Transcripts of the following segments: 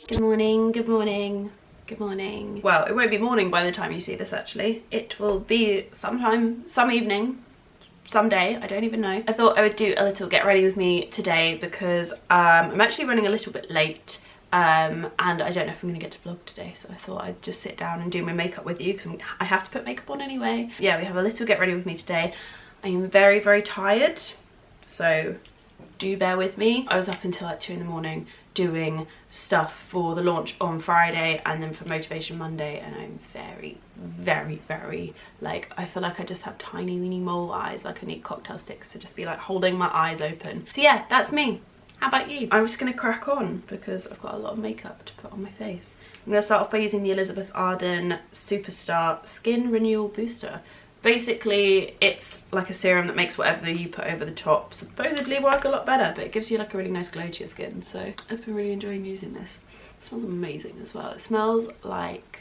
Good morning, good morning, good morning. Well, it won't be morning by the time you see this actually. It will be sometime, some evening, someday, I don't even know. I thought I would do a little get ready with me today because I'm actually running a little bit late and I don't know if I'm gonna get to vlog today, so I thought I'd just sit down and do my makeup with you because I have to put makeup on anyway. Yeah, we have a little get ready with me today. I am very, very tired, so do bear with me. I was up until like 2 in the morning doing stuff for the launch on Friday and then for Motivation Monday, and I'm very, very, very, like, I feel like I just have tiny weeny mole eyes, like I need cocktail sticks to just be like holding my eyes open. So yeah, that's me. How about you? I'm just gonna crack on because I've got a lot of makeup to put on my face. I'm gonna start off by using the Elizabeth Arden Superstar Skin Renewal Booster. Basically, it's like a serum that makes whatever you put over the top supposedly work a lot better, but it gives you like a really nice glow to your skin. So I've been really enjoying using this. It smells amazing as well. It smells like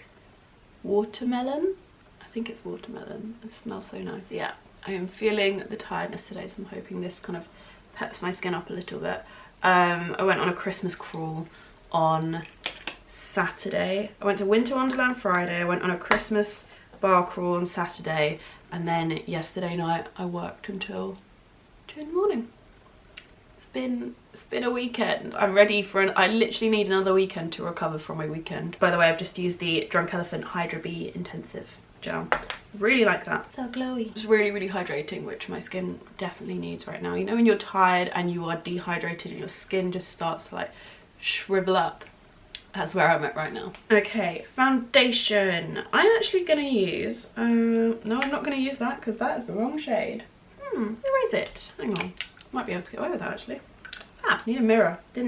watermelon. I think it's watermelon. It smells so nice. Yeah, I am feeling the tiredness today, so I'm hoping this kind of peps my skin up a little bit. I went on a Christmas crawl on Saturday. I went to Winter Wonderland Friday. I went on a Christmas bar crawl on Saturday, and then yesterday night I worked until 2 in the morning. It's been a weekend. I'm ready for I literally need another weekend to recover from my weekend. By the way, I've just used the Drunk Elephant Hydra B Intensive Gel. Really like that. So glowy. It's really, really hydrating, which my skin definitely needs right now. You know when you're tired and you are dehydrated and your skin just starts to like shrivel up? That's where I'm at right now. Okay, foundation. I'm actually gonna use, no, I'm not gonna use that because that is the wrong shade. Where is it? Hang on, might be able to get away with that actually. Ah, need a mirror. Did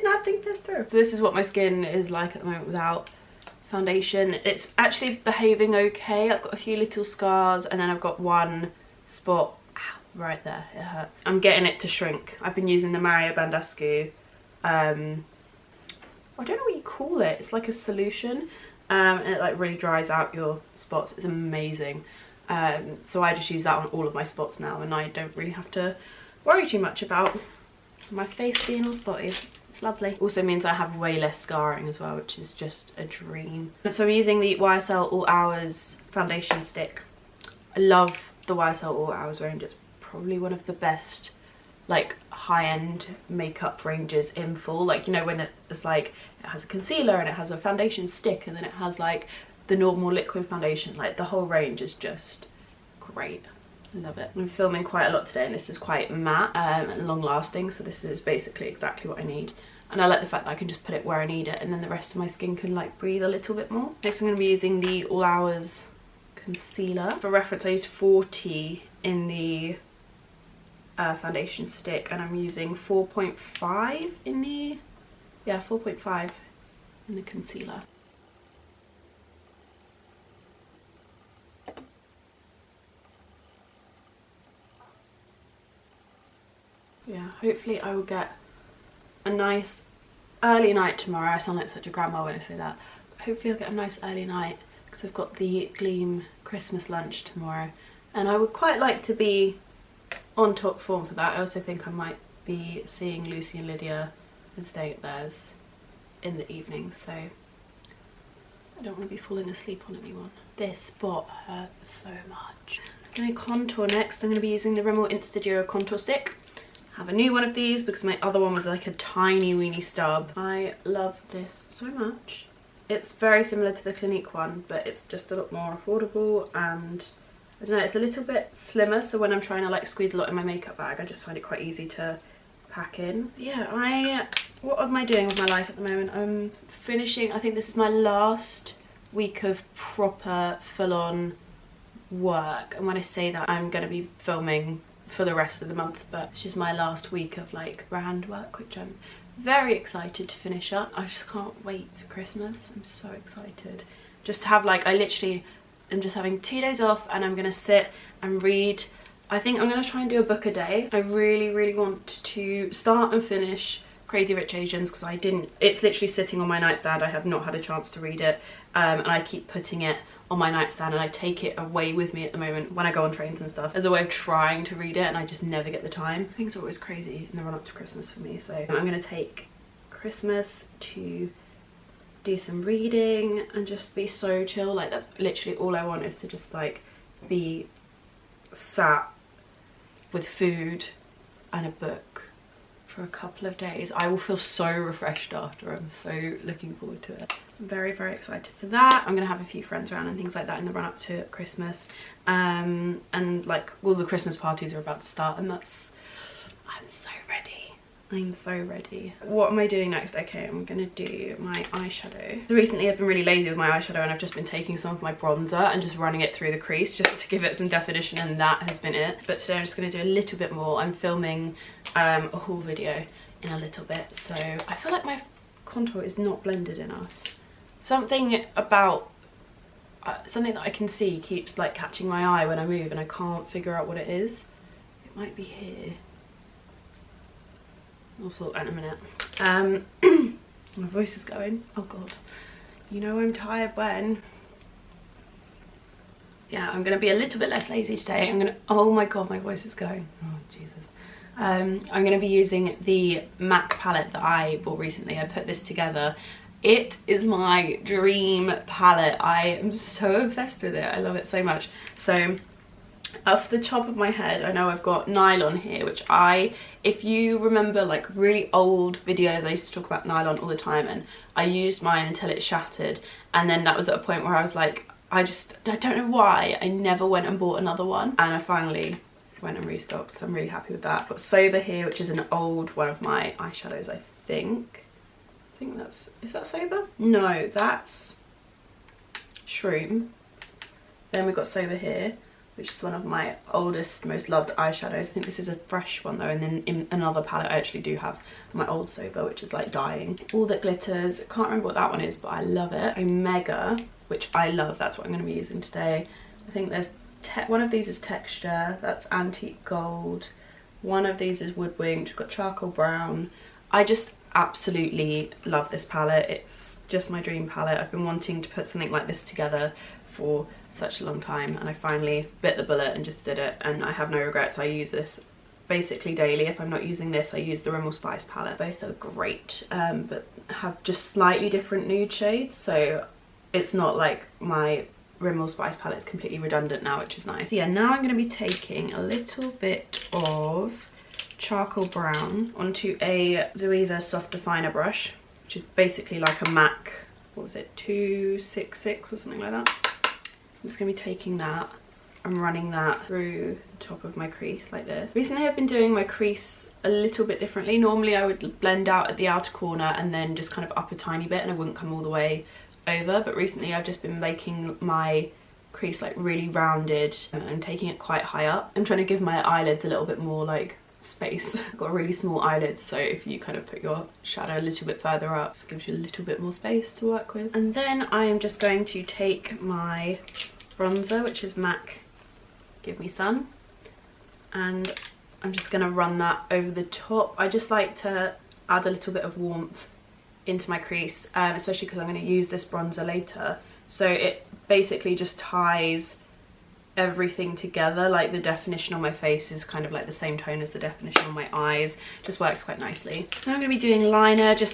not think this through. So this is what my skin is like at the moment without foundation. It's actually behaving okay. I've got a few little scars and then I've got one spot, ow, right there, it hurts. I'm getting it to shrink. I've been using the Mario Bandascu, I don't know what you call it, it's like a solution, and it like really dries out your spots. It's amazing. So I just use that on all of my spots now, and I don't really have to worry too much about my face being all spotted. It's lovely. Also means I have way less scarring as well, which is just a dream. So I'm using the YSL All Hours foundation stick. I love the YSL All Hours range. It's probably one of the best like high-end makeup ranges in full. Like, you know, when it's like it has a concealer and it has a foundation stick and then it has like the normal liquid foundation. Like the whole range is just great. I love it. I'm filming quite a lot today and this is quite matte and long lasting, so this is basically exactly what I need. And I like the fact that I can just put it where I need it and then the rest of my skin can like breathe a little bit more. Next I'm going to be using the All Hours concealer. For reference, I used 40 in the foundation stick and I'm using 4.5 in the, yeah, 4.5 in the concealer. Yeah, hopefully I will get a nice early night tomorrow. I sound like such a grandma when I say that. But hopefully I'll get a nice early night because I've got the Gleam Christmas lunch tomorrow and I would quite like to be on top form for that. I also think I might be seeing Lucy and Lydia and staying at theirs in the evening, so I don't want to be falling asleep on anyone. This spot hurts so much. I'm going to contour next. I'm going to be using the Rimmel Instaduo contour stick. I have a new one of these because my other one was like a tiny weeny stub. I love this so much. It's very similar to the Clinique one, but it's just a lot more affordable and I don't know, it's a little bit slimmer, so when I'm trying to like squeeze a lot in my makeup bag, I just find it quite easy to pack in. Yeah, what am I doing with my life at the moment? I'm finishing, I think this is my last week of proper full-on work, and when I say that I'm going to be filming for the rest of the month, but it's just my last week of like brand work, which I'm very excited to finish up. I just can't wait for Christmas. I'm so excited just to have like, I'm just having 2 days off and I'm gonna sit and read. I think I'm gonna try and do a book a day. I really, really want to start and finish Crazy Rich Asians because I didn't, it's literally sitting on my nightstand. I have not had a chance to read it and I keep putting it on my nightstand and I take it away with me at the moment when I go on trains and stuff as a way of trying to read it, and I just never get the time. Things are always crazy in the run up to Christmas for me, so I'm gonna take Christmas to do some reading and just be so chill. Like that's literally all I want, is to just like be sat with food and a book for a couple of days. I will feel so refreshed after. I'm so looking forward to it. I'm very, very excited for that. I'm gonna have a few friends around and things like that in the run up to Christmas. And like all the Christmas parties are about to start, and that's, I'm so ready. I'm so ready. What am I doing next? Okay, I'm gonna do my eyeshadow. So recently I've been really lazy with my eyeshadow, and I've just been taking some of my bronzer and just running it through the crease just to give it some definition, and that has been it. But today I'm just gonna do a little bit more. I'm filming a haul video in a little bit, so I feel like my contour is not blended enough. Something about something that I can see keeps like catching my eye when I move, and I can't figure out what it is. It might be here. I'll sort that in a minute. My voice is going. Oh god. You know I'm tired when. Yeah, I'm gonna be a little bit less lazy today. I'm gonna, oh my god, my voice is going. Oh Jesus. I'm gonna be using the MAC palette that I bought recently. I put this together. It is my dream palette. I am so obsessed with it. I love it so much. So off the top of my head, I know I've got nylon here, which if you remember like really old videos, I used to talk about nylon all the time, and I used mine until it shattered, and then that was at a point where I was like, I don't know why I never went and bought another one, and I finally went and restocked, so I'm really happy with that. I've got Sober here, which is an old one of my eyeshadows, I think that's, is that Sober? No, that's Shroom. Then we've got Sober here, which is one of my oldest, most loved eyeshadows. I think this is a fresh one though, and then in another palette I actually do have my old Sober, which is like Dying. All That Glitters, I can't remember what that one is, but I love it. Omega, which I love, that's what I'm going to be using today. I think there's one of these is Texture, that's Antique Gold. One of these is Woodwinked, we've got Charcoal Brown. I just absolutely love this palette. It's just my dream palette. I've been wanting to put something like this together for such a long time, and I finally bit the bullet and just did it, and I have no regrets. I use this basically daily. If I'm not using this, I use the Rimmel Spice palette. Both are great, but have just slightly different nude shades, so it's not like my Rimmel Spice palette is completely redundant now, which is nice. So yeah, now I'm going to be taking a little bit of Charcoal Brown onto a Zoeva Soft Definer brush, which is basically like a MAC, what was it, 266 or something like that. I'm just going to be taking that and running that through the top of my crease like this. Recently I've been doing my crease a little bit differently. Normally I would blend out at the outer corner and then just kind of up a tiny bit, and I wouldn't come all the way over, but recently I've just been making my crease like really rounded and taking it quite high up. I'm trying to give my eyelids a little bit more like space. I've got really small eyelids, so if you kind of put your shadow a little bit further up, it gives you a little bit more space to work with. And then I am just going to take my bronzer, which is MAC Give Me Sun, and I'm just going to run that over the top. I just like to add a little bit of warmth into my crease, especially because I'm going to use this bronzer later, so it basically just ties everything together. Like the definition on my face is kind of like the same tone as the definition on my eyes, just works quite nicely. Now I'm going to be doing liner. Do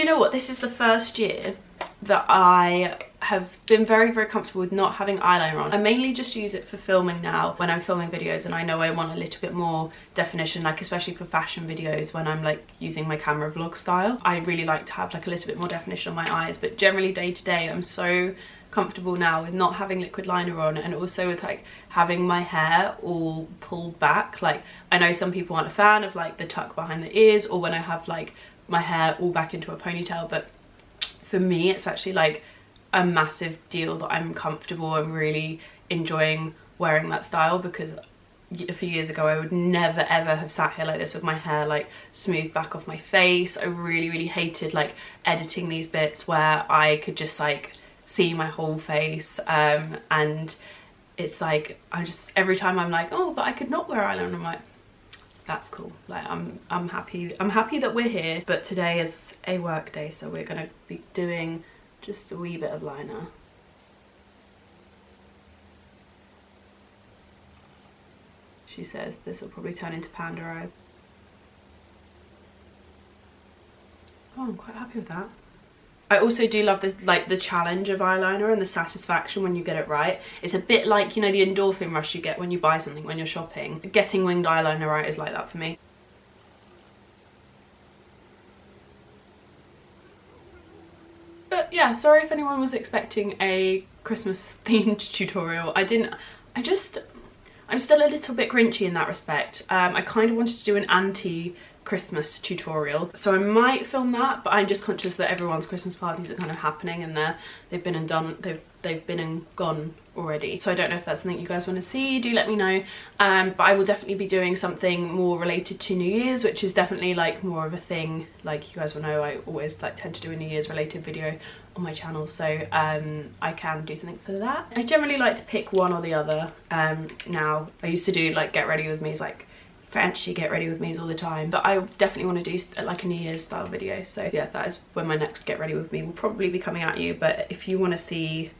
you know what, this is the first year that I have been very, very comfortable with not having eyeliner on. I mainly just use it for filming now when I'm filming videos, and I know I want a little bit more definition, like especially for fashion videos when I'm like using my camera vlog style. I really like to have like a little bit more definition on my eyes, but generally day to day I'm so comfortable now with not having liquid liner on, and also with like having my hair all pulled back. Like I know some people aren't a fan of like the tuck behind the ears, or when I have like my hair all back into a ponytail, but for me it's actually like a massive deal that I'm comfortable and really enjoying wearing that style, because a few years ago I would never ever have sat here like this with my hair like smooth back off my face. I really hated like editing these bits where I could just like see my whole face, and it's like I just, every time I'm like, oh, but I could not wear eyeliner, I'm like, that's cool. Like I'm happy that we're here, but today is a work day, so we're gonna be doing just a wee bit of liner. She says this will probably turn into panda eyes. Oh, I'm quite happy with that. I also do love the challenge of eyeliner and the satisfaction when you get it right. It's a bit like, you know, the endorphin rush you get when you buy something when you're shopping. Getting winged eyeliner right is like that for me. But yeah, sorry if anyone was expecting a Christmas themed tutorial. I'm still a little bit grinchy in that respect. I kind of wanted to do an anti-Christmas tutorial, so I might film that, but I'm just conscious that everyone's Christmas parties are kind of happening and they've been and done, they've been and gone already. So I don't know if that's something you guys want to see. Do let me know. But I will definitely be doing something more related to New Year's, which is definitely like more of a thing. Like you guys will know, I always like tend to do a New Year's related video on my channel, so I can do something for that. I generally like to pick one or the other. Now I used to do like get ready with me's, like fancy get ready with me's all the time, but I definitely want to do like a New Year's style video. So yeah, that is when my next get ready with me will probably be coming at you. But if you want to see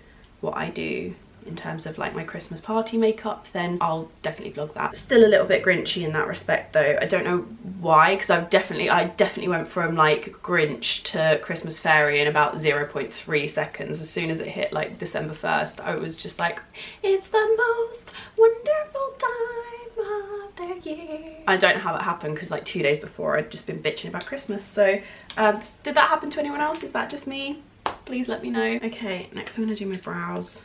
what I do in terms of like my Christmas party makeup, then I'll definitely vlog that. Still a little bit grinchy in that respect though. I don't know why, because I definitely went from like Grinch to Christmas fairy in about 0.3 seconds. As soon as it hit like December 1st, I was just like, it's the most wonderful time of the year. I don't know how that happened, because like 2 days before I'd just been bitching about Christmas. So did that happen to anyone else? Is that just me? Please let me know. Okay, next I'm gonna do my brows.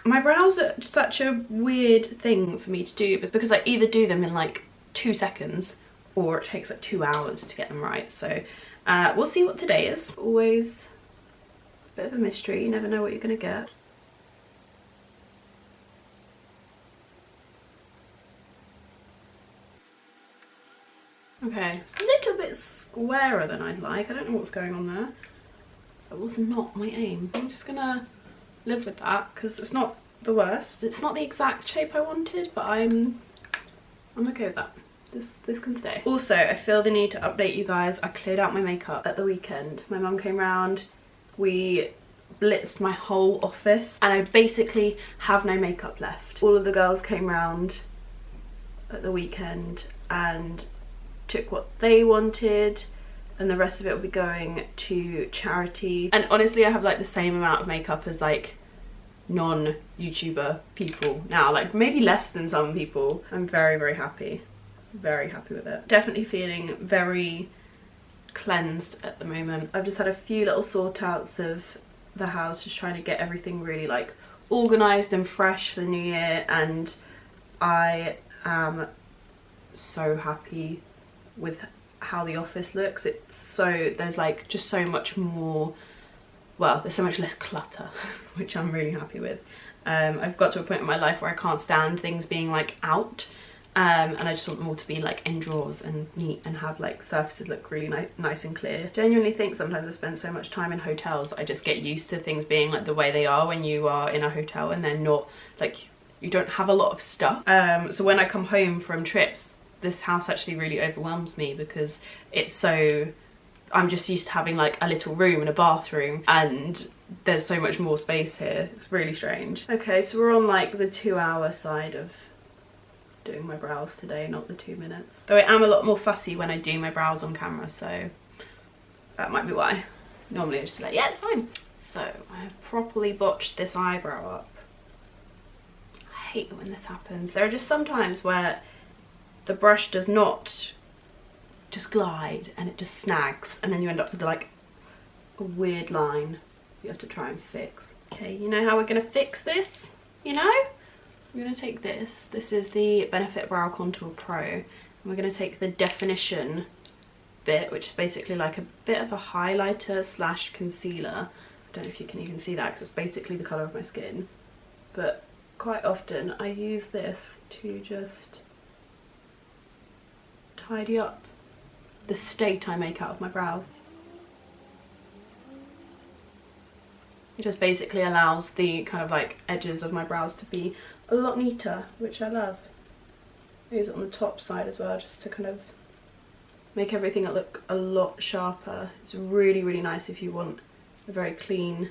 My brows are such a weird thing for me to do, because I either do them in like 2 seconds or it takes like 2 hours to get them right. So we'll see what today is. Always a bit of a mystery, you never know what you're gonna get. Okay, a little bit squarer than I'd like. I don't know what's going on there. That was not my aim. I'm just gonna live with that, because it's not the worst. It's not the exact shape I wanted, but I'm okay with that. This can stay. Also, I feel the need to update you guys. I cleared out my makeup at the weekend. My mum came round, we blitzed my whole office, and I basically have no makeup left. All of the girls came round at the weekend and took what they wanted, and the rest of it will be going to charity. And honestly, I have like the same amount of makeup as like non-YouTuber people now, like maybe less than some people. I'm very happy with it. Definitely feeling very cleansed at the moment. I've just had a few little sort outs of the house, just trying to get everything really like organized and fresh for the new year, and I am so happy with how the office looks. There's like just so much more, well, there's so much less clutter, which I'm really happy with. I've got to a point in my life where I can't stand things being like out, and I just want them all to be like in drawers and neat and have like surfaces look really nice and clear. Genuinely think sometimes I spend so much time in hotels that I just get used to things being like the way they are when you are in a hotel, and they're not like, you don't have a lot of stuff. So when I come home from trips, this house actually really overwhelms me, because it's so, I'm just used to having like a little room and a bathroom, and there's so much more space here. It's really strange. Okay, so we're on like the 2-hour side of doing my brows today, not the 2 minutes. Though I am a lot more fussy when I do my brows on camera, so that might be why. Normally I just be like, yeah, it's fine. So I have properly botched this eyebrow up. I hate when this happens. There are just some times where the brush does not just glide and it just snags, and then you end up with like a weird line you have to try and fix. Okay, you know how we're gonna fix this? You know? We're gonna take this. This is the Benefit Brow Contour Pro, and we're gonna take the definition bit, which is basically like a bit of a highlighter slash concealer. I don't know if you can even see that because it's basically the colour of my skin, but quite often I use this to just tidy up the state I make out of my brows. It just basically allows the kind of like edges of my brows to be a lot neater, which I love. I use it on the top side as well, just to kind of make everything look a lot sharper. It's really nice if you want a very clean,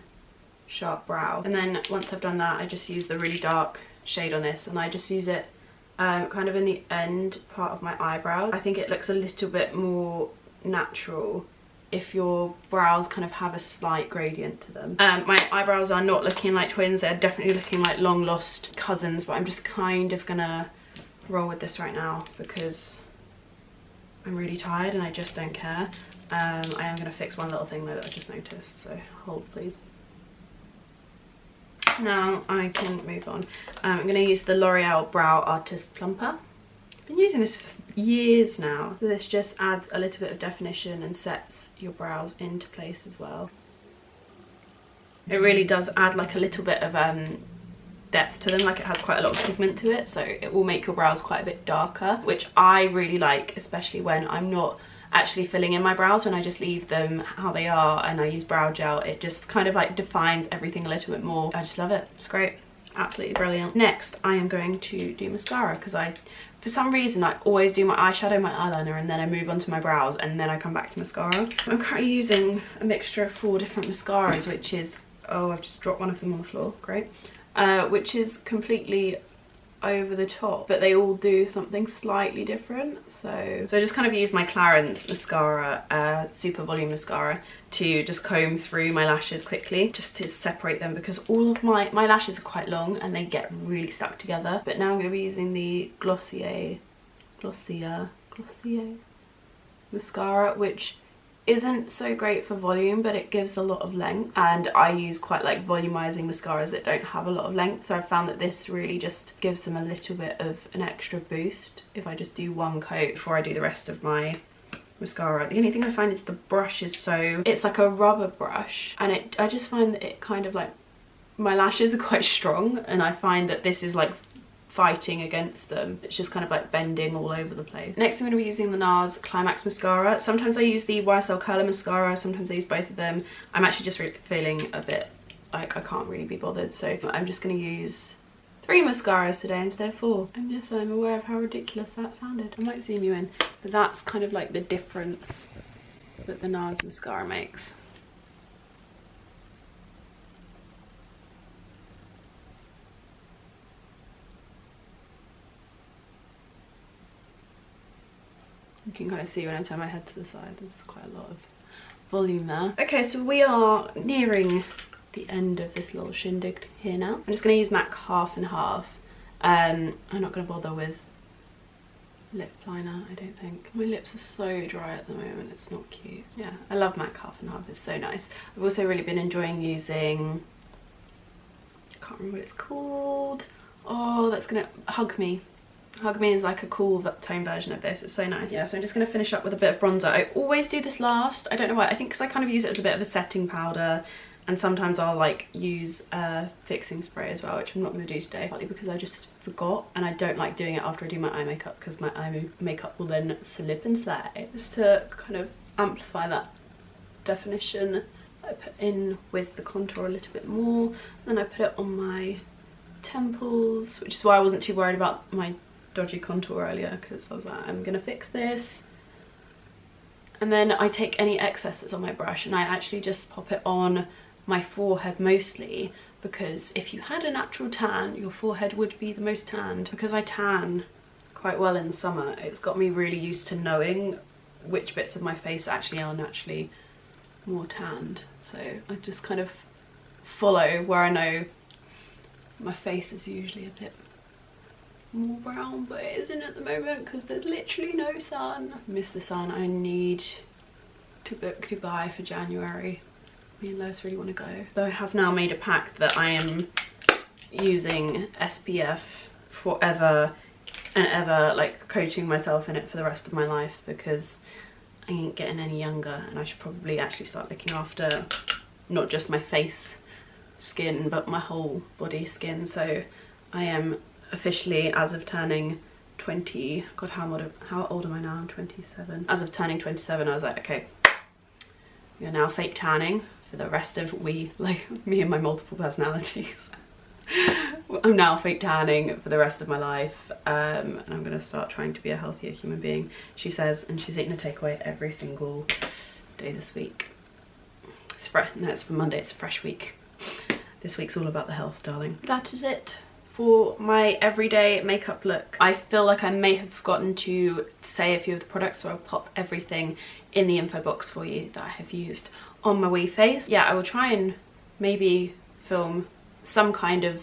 sharp brow. And then once I've done that, I just use the really dark shade on this, and I just use it kind of in the end part of my eyebrow. I think it looks a little bit more natural if your brows kind of have a slight gradient to them. My eyebrows are not looking like twins, they're definitely looking like long lost cousins, but I'm just kind of gonna roll with this right now because I'm really tired and I just don't care. I am gonna fix one little thing though that I just noticed, so hold please. Now I can move on. I'm going to use the L'Oreal Brow Artist Plumper. I've been using this for years now. So this just adds a little bit of definition and sets your brows into place as well. It really does add like a little bit of depth to them, like it has quite a lot of pigment to it, so it will make your brows quite a bit darker, which I really like, especially when I'm not actually filling in my brows, when I just leave them how they are and I use brow gel. It just kind of like defines everything a little bit more. I just love it. It's great. Absolutely brilliant. Next, I am going to do mascara because for some reason, I always do my eyeshadow, my eyeliner, and then I move on to my brows and then I come back to mascara. I'm currently using a mixture of 4 different mascaras, which is, oh, I've just dropped one of them on the floor. Great. Which is completely over the top, but they all do something slightly different. So I just kind of use my Clarins mascara, super volume mascara, to just comb through my lashes quickly, just to separate them, because all of my lashes are quite long and they get really stuck together. But now I'm going to be using the Glossier mascara, which isn't so great for volume, but it gives a lot of length, and I use quite like volumizing mascaras that don't have a lot of length, so I found that this really just gives them a little bit of an extra boost if I just do one coat before I do the rest of my mascara. The only thing I find is the brush is so, it's like a rubber brush, and I just find that it kind of like, my lashes are quite strong and I find that this is like fighting against them. It's just kind of like bending all over the place. Next I'm going to be using the NARS Climax mascara. Sometimes I use the YSL Curler mascara, sometimes I use both of them. I'm actually just feeling a bit like I can't really be bothered, so I'm just going to use 3 mascaras today instead of 4. And yes, I'm aware of how ridiculous that sounded. I might zoom you in, but that's kind of like the difference that the NARS mascara makes. You can kind of see when I turn my head to the side, there's quite a lot of volume there. Okay, so we are nearing the end of this little shindig here now. I'm just going to use MAC half and half. I'm not going to bother with lip liner, I don't think. My lips are so dry at the moment, it's not cute. Yeah, I love MAC half and half, it's so nice. I've also really been enjoying using, I can't remember what it's called. Oh, that's going to Hug Me. Hug Me is like a cool tone version of this. It's so nice. Yeah, so I'm just going to finish up with a bit of bronzer. I always do this last. I don't know why. I think because I kind of use it as a bit of a setting powder, and sometimes I'll like use a fixing spray as well, which I'm not going to do today, partly because I just forgot, and I don't like doing it after I do my eye makeup because my eye makeup will then slip and slide. Just to kind of amplify that definition, I put in with the contour a little bit more, then I put it on my temples, which is why I wasn't too worried about my dodgy contour earlier, because I was like, I'm gonna fix this. And then I take any excess that's on my brush and I actually just pop it on my forehead mostly, because if you had a natural tan, your forehead would be the most tanned. Because I tan quite well in the summer, it's got me really used to knowing which bits of my face actually are naturally more tanned. So I just kind of follow where I know my face is usually a bit more brown, but it isn't at the moment because there's literally no sun. I miss the sun. I need to book Dubai for January. Me and Lois really want to go. So I have now made a pack that I am using SPF forever and ever, like coating myself in it for the rest of my life, because I ain't getting any younger and I should probably actually start looking after not just my face skin but my whole body skin. So I am officially, as of turning 20, god, how old am I now? I'm 27. As of turning 27, I was like, okay, you're now fake tanning for the rest of me and my multiple personalities. I'm now fake tanning for the rest of my life, and I'm gonna start trying to be a healthier human being, she says, and she's eating a takeaway every single day this week. It's fresh. No, it's for Monday, it's a fresh week. This week's all about the health, darling. That is it For my everyday makeup look, I feel like I may have forgotten to say a few of the products, so I'll pop everything in the info box for you that I have used on my wee face. Yeah, I will try and maybe film some kind of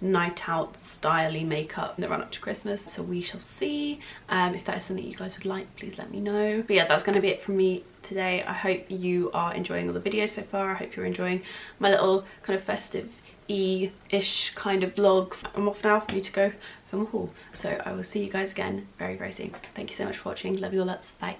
night out styly makeup in the run up to Christmas, so we shall see. If that is something you guys would like, please let me know. But yeah, that's going to be it from me today. I hope you are enjoying all the videos so far. I hope you're enjoying my little kind of festive-ish kind of vlogs. I'm off now. I need to go film a haul, so I will see you guys again very, very soon. Thank you so much for watching. Love you all lots. Bye.